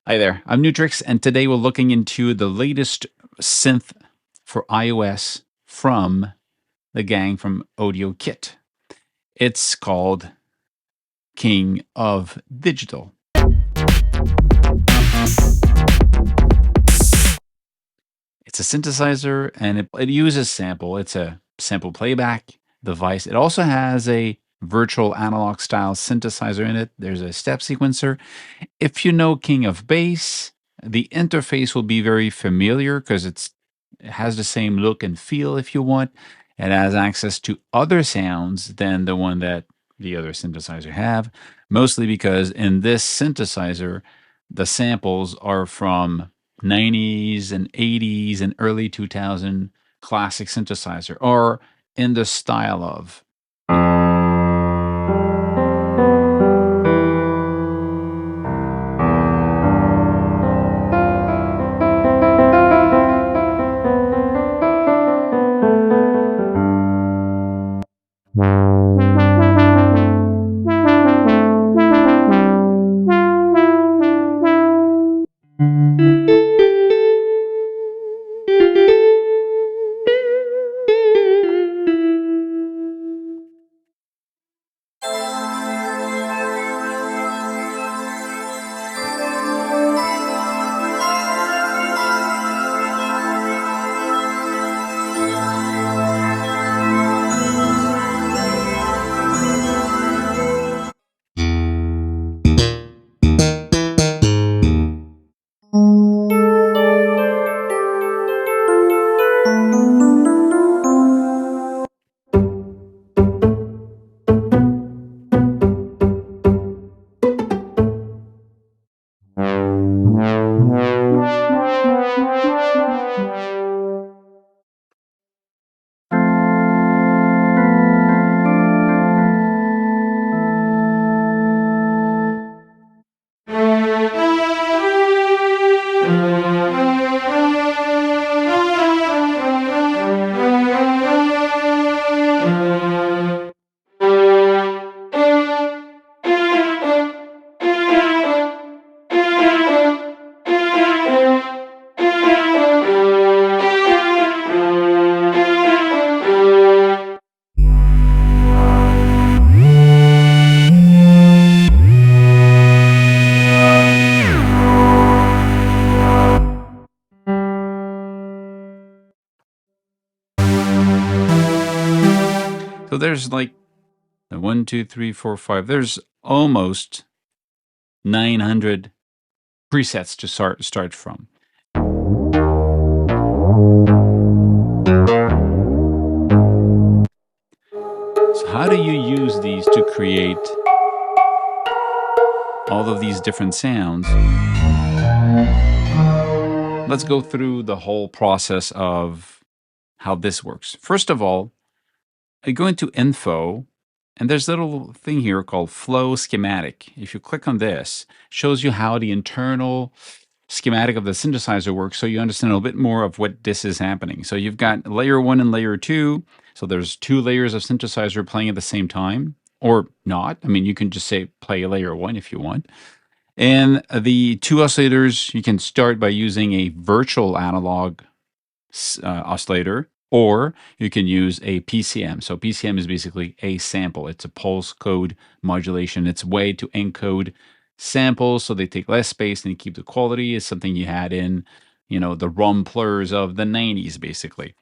Hi there, I'm Nu-Trix, and today we're looking into the latest synth for iOS from the gang from AudioKit. It's called King of Digital. It's a synthesizer, and it uses sample. It's a sample playback device. It also has a virtual analog style synthesizer in it. There's a step sequencer. If you know King of Bass, the interface will be very familiar because it has the same look and feel if you want. It has access to other sounds than the one that the other synthesizer have, mostly because in this synthesizer, the samples are from 90s and 80s and early 2000 classic synthesizer, or in the style of. So there's like 1, 2, 3, 4, 5. There's almost 900 presets to start from. So how do you use these to create all of these different sounds? Let's go through the whole process of how this works. First of all, I go into Info, and there's a little thing here called Flow Schematic. If you click on this, it shows you how the internal schematic of the synthesizer works, so you understand a little bit more of what this is happening. So you've got layer 1 and layer 2. So there's 2 layers of synthesizer playing at the same time, or not. I mean, you can just say play layer 1 if you want. And the 2 oscillators, you can start by using a virtual analog oscillator, or you can use a PCM. So PCM is basically a sample. It's a pulse code modulation. It's a way to encode samples so they take less space and keep the quality. Is something you had in, the Romplers of the 90s, basically.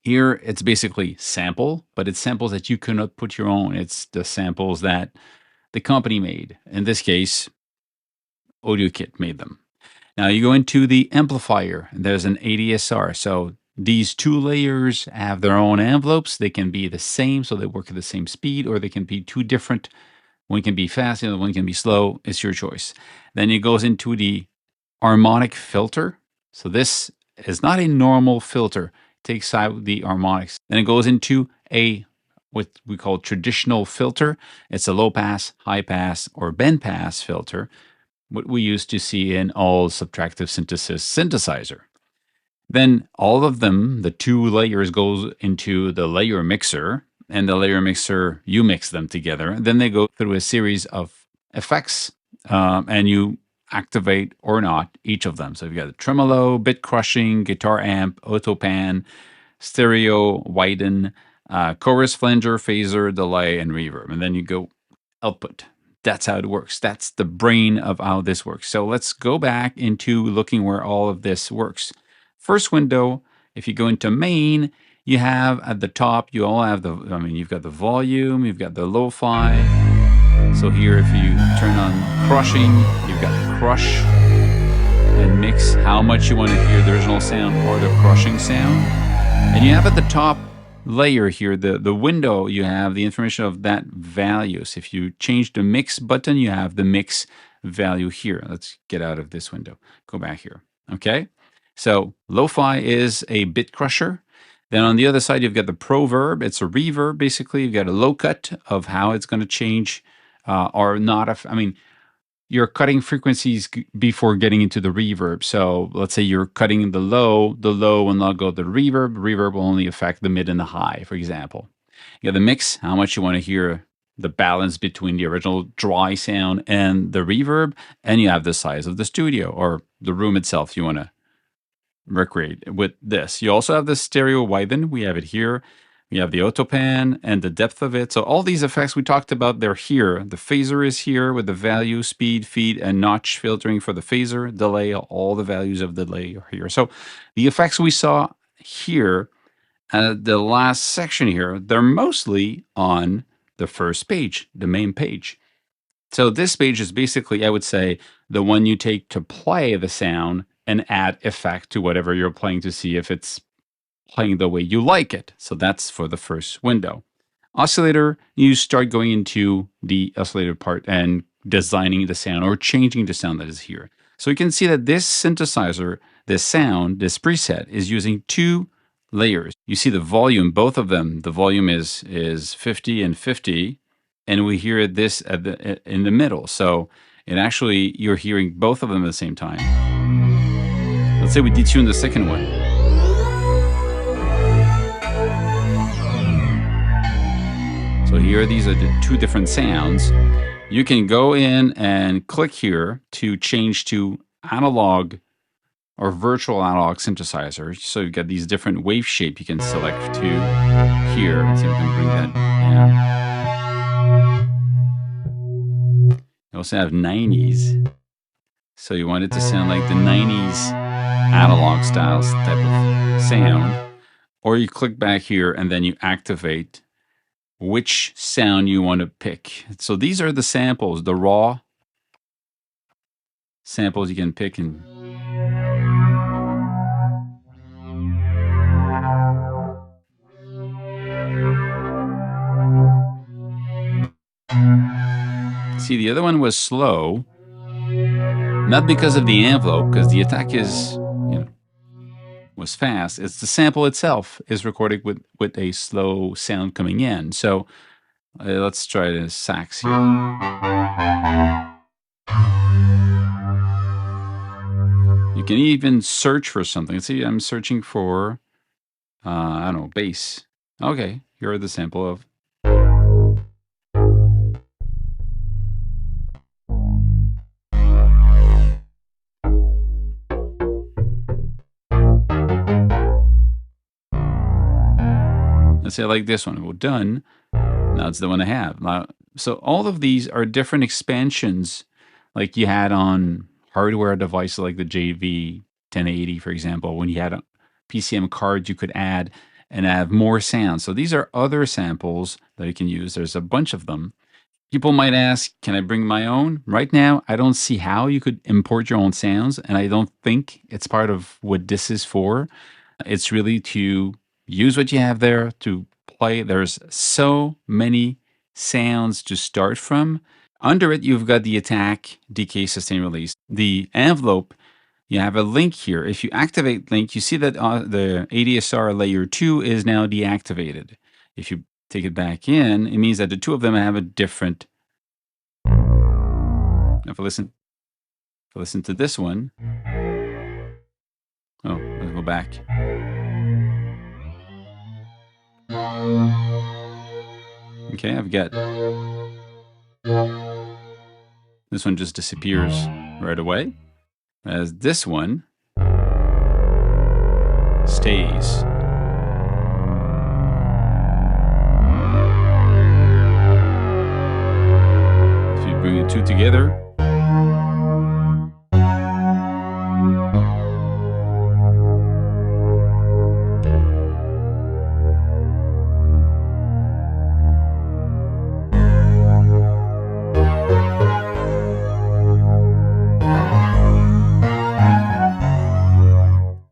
Here, it's basically sample, but it's samples that you cannot put your own. It's the samples that the company made. In this case, AudioKit made them. Now you go into the amplifier, and there's an ADSR. So these 2 layers have their own envelopes. They can be the same, so they work at the same speed, or they can be 2 different. One can be fast, the other one can be slow. It's your choice. Then it goes into the harmonic filter. So this is not a normal filter. It takes out the harmonics. Then it goes into what we call traditional filter. It's a low pass, high pass, or band pass filter, what we used to see in all subtractive synthesis synthesizer. Then all of them, the 2 layers, goes into the layer mixer, and the layer mixer, you mix them together. Then they go through a series of effects, and you activate or not each of them. So you've got the tremolo, bit crushing, guitar amp, auto pan, stereo, widen, chorus, flanger, phaser, delay, and reverb. And then you go output. That's how it works. That's the brain of how this works. So let's go back into looking where all of this works. First window, if you go into main, you have at the top, you all have you've got the volume, you've got the lo-fi. So here, if you turn on crushing, you've got crush and mix how much you want to hear the original sound or the crushing sound. And you have at the top layer here, the window, you have the information of that value. So if you change the mix button, you have the mix value here. Let's get out of this window. Go back here. Okay. So lo-fi is a bit crusher. Then on the other side, you've got the proverb. It's a reverb, basically. You've got a low cut of how it's going to change or not. You're cutting frequencies before getting into the reverb. So let's say you're cutting the low will not go to the reverb. Reverb will only affect the mid and the high, for example. You got the mix, how much you want to hear the balance between the original dry sound and the reverb. And you have the size of the studio or the room itself you want to recreate with this. You also have the stereo widen. We have it here. We have the autopan and the depth of it. So all these effects we talked about, they're here. The phaser is here with the value, speed, feed, and notch filtering for the phaser. Delay, all the values of delay are here. So the effects we saw here, the last section here, they're mostly on the first page, the main page. So this page is basically, I would say, the one you take to play the sound and add effect to whatever you're playing to see if it's playing the way you like it. So that's for the first window. Oscillator, you start going into the oscillator part and designing the sound or changing the sound that is here. So you can see that this synthesizer, this sound, this preset is using two layers. You see the volume, both of them, the volume is 50 and 50, and we hear this in the middle. So it actually, you're hearing both of them at the same time. Let's say we detune the second one. So here, these are the two different sounds. You can go in and click here to change to analog or virtual analog synthesizer. So you've got these different wave shape you can select to here. Let's see if we can bring that down. You also have 90s. So you want it to sound like the 90s analog styles type of sound. Or you click back here and then you activate which sound you want to pick. So these are the samples, the raw samples you can pick. And see, the other one was slow, not because of the envelope, because the attack is, was fast. It's the sample itself is recorded with a slow sound coming in. So let's try the sax here. You can even search for something. See, I'm searching for, I don't know, bass. Okay, here are the sample of. Let's say I like this one. Well, done. Now it's the one I have. Now, so all of these are different expansions like you had on hardware devices like the JV 1080, for example. When you had a PCM card, you could add and have more sounds. So these are other samples that you can use. There's a bunch of them. People might ask, can I bring my own? Right now, I don't see how you could import your own sounds, and I don't think it's part of what this is for. It's really to use what you have there to play. There's so many sounds to start from. Under it, you've got the attack, decay, sustain, release. The envelope, you have a link here. If you activate link, you see that the ADSR layer 2 is now deactivated. If you take it back in, it means that the two of them have a different. If I listen to this one. Oh, let's go back. Okay, I've got this one just disappears right away, as this one stays. If you bring the two together,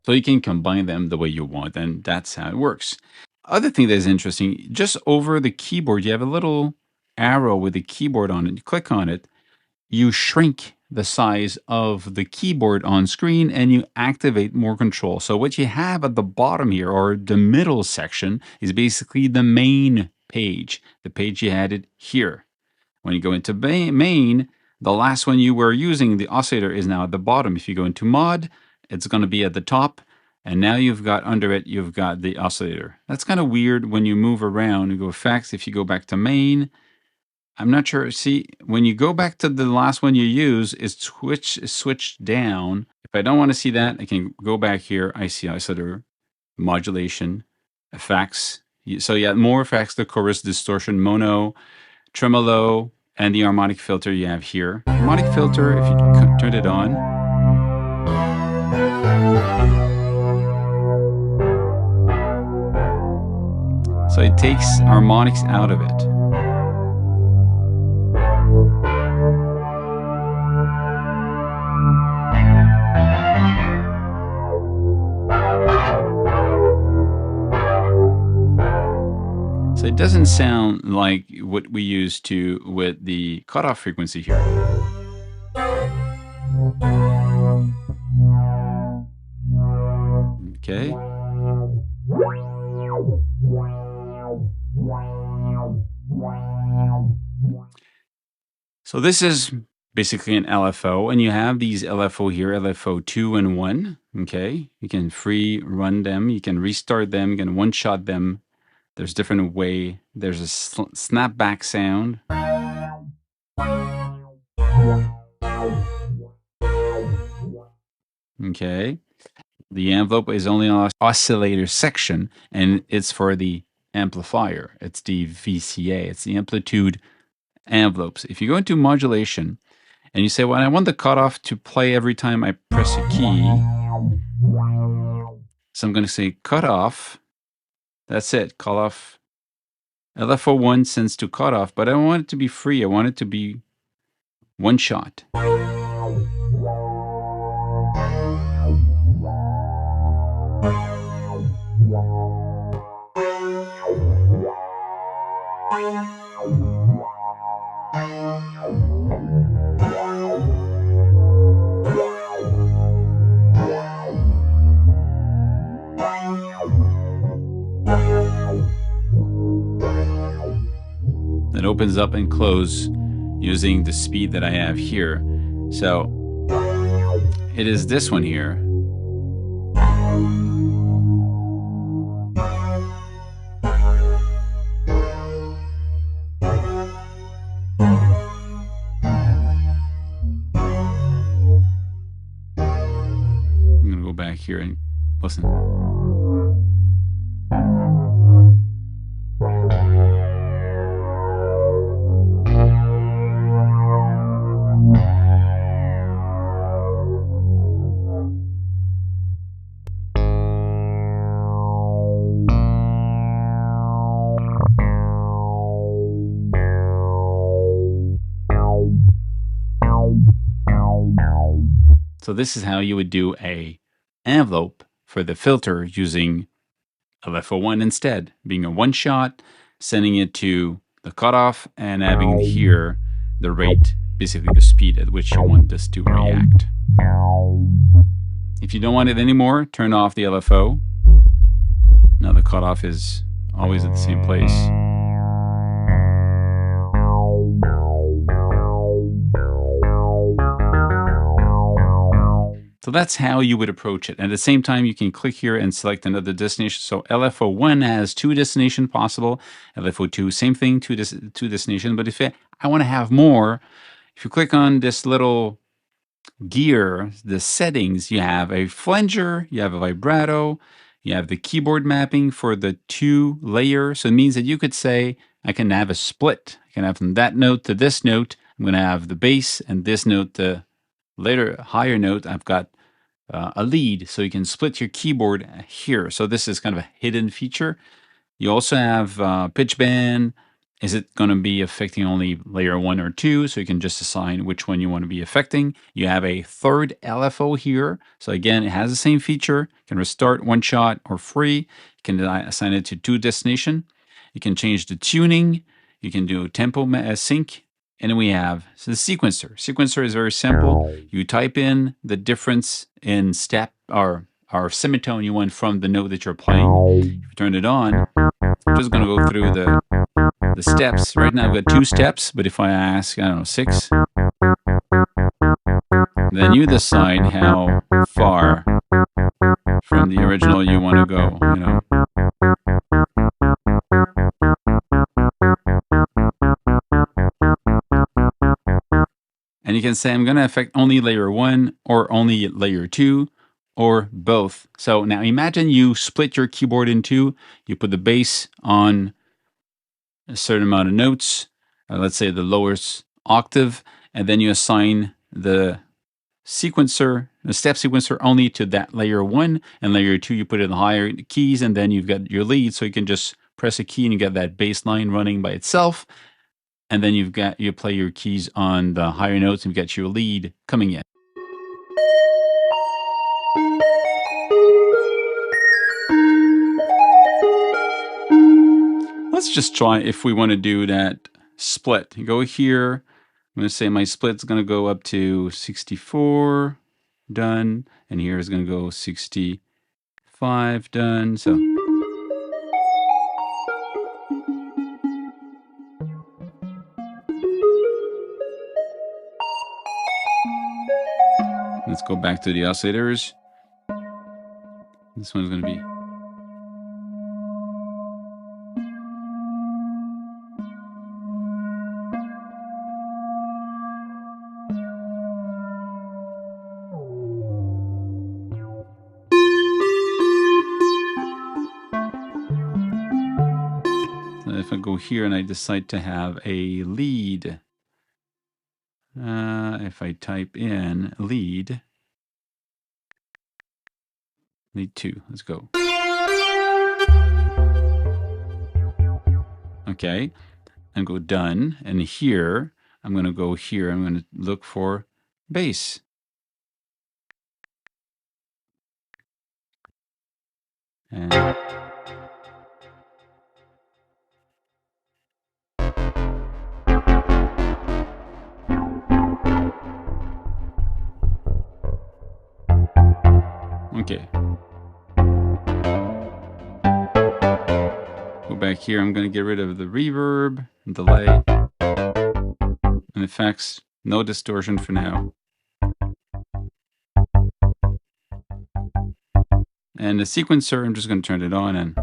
so you can combine them the way you want, and that's how it works. Other thing that is interesting, just over the keyboard, you have a little arrow with the keyboard on it. You click on it, you shrink the size of the keyboard on screen, and you activate more control. So what you have at the bottom here, or the middle section, is basically the main page, the page you added here. When you go into main, the last one you were using, the oscillator, is now at the bottom. If you go into mod, it's going to be at the top. And now you've got under it, you've got the oscillator. That's kind of weird when you move around. You go effects, if you go back to main, I'm not sure. See, when you go back to the last one you use, it's switched down. If I don't want to see that, I can go back here. I see oscillator, modulation, effects. So yeah, more effects, the chorus, distortion, mono, tremolo, and the harmonic filter you have here. Harmonic filter, if you turn it on, so it takes harmonics out of it. So it doesn't sound like what we used to with the cutoff frequency here. Okay. So this is basically an LFO, and you have these LFO here, LFO 2 and 1. Okay. You can free run them, you can restart them, you can one-shot them. There's different way. There's a snapback sound. Okay. The envelope is only on the oscillator section, and it's for the amplifier. It's the VCA. It's the amplitude envelopes. If you go into modulation and you say, well, I want the cutoff to play every time I press a key. So I'm going to say cutoff. That's it. Call off. LFO1 sends to cutoff, but I don't want it to be free. I want it to be one shot. It opens up and close using the speed that I have here. So it is this one here. I'm going to go back here and listen. So this is how you would do a envelope for the filter using LFO1 instead, being a one shot, sending it to the cutoff, and having here the rate, basically the speed at which you want this to react. If you don't want it anymore, turn off the LFO. Now the cutoff is always at the same place. So that's how you would approach it. And at the same time, you can click here and select another destination. So LFO1 has 2 destinations possible. LFO2, same thing, 2 destinations. But if I want to have more, if you click on this little gear, the settings, you have a flanger, you have a vibrato, you have the keyboard mapping for the 2-layer. So it means that you could say, I can have a split. I can have from that note to this note. I'm going to have the bass and this note to later higher note. I've got a lead, so you can split your keyboard here. So this is kind of a hidden feature. You also have pitch bend. Is it going to be affecting only layer 1 or 2? So you can just assign which one you want to be affecting. You have a third LFO here. So again, it has the same feature. You can restart one shot or free. You can assign it to 2 destination. You can change the tuning. You can do tempo sync. And then we have the sequencer. Sequencer is very simple. You type in the difference in step or semitone you want from the note that you're playing. If you turn it on, I'm just going to go through the steps. Right now I've got 2 steps, but if I ask, I don't know, 6, then you decide how far from the original you want to go, you know. And you can say, I'm going to affect only layer 1 or only layer 2 or both. So now imagine you split your keyboard in 2. You put the bass on a certain amount of notes, let's say the lowest octave, and then you assign the sequencer, the step sequencer only to that layer 1, and layer 2 you put in the higher keys, and then you've got your lead, so you can just press a key and you get that bass line running by itself, and then you play your keys on the higher notes and you get your lead coming in. Let's just try if we want to do that split. You go here. I'm going to say my split's going to go up to 64, done, and here is going to go 65, done. So let's go back to the oscillators. This one's going to be. If I go here and I decide to have a lead, if I type in lead 2, let's go. Okay, and go done. And here, I'm going to go here. I'm going to look for bass. And okay. Go back here. I'm going to get rid of the reverb, delay, and effects. No distortion for now. And the sequencer, I'm just going to turn it on and.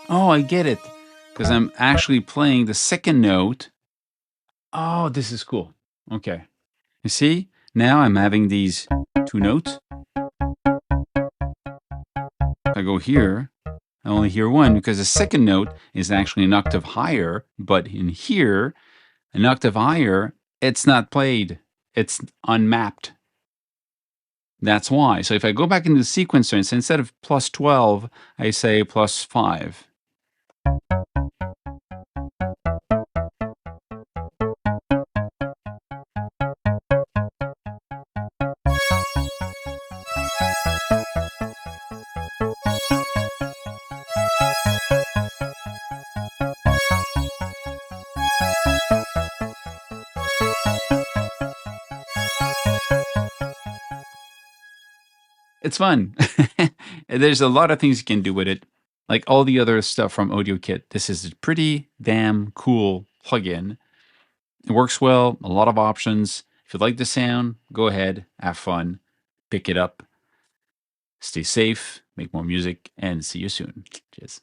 Oh, I get it. Because I'm actually playing the second note. Oh, this is cool. Okay. You see? Now I'm having these 2 notes. If I go here, I only hear 1 because the second note is actually an octave higher, but in here, an octave higher, it's not played. It's unmapped. That's why. So if I go back into the sequencer, and instead of plus 12, I say plus 5. It's fun. There's a lot of things you can do with it. Like all the other stuff from AudioKit, this is a pretty damn cool plugin. It works well, a lot of options. If you like the sound, go ahead, have fun, pick it up, stay safe, make more music, and see you soon. Cheers.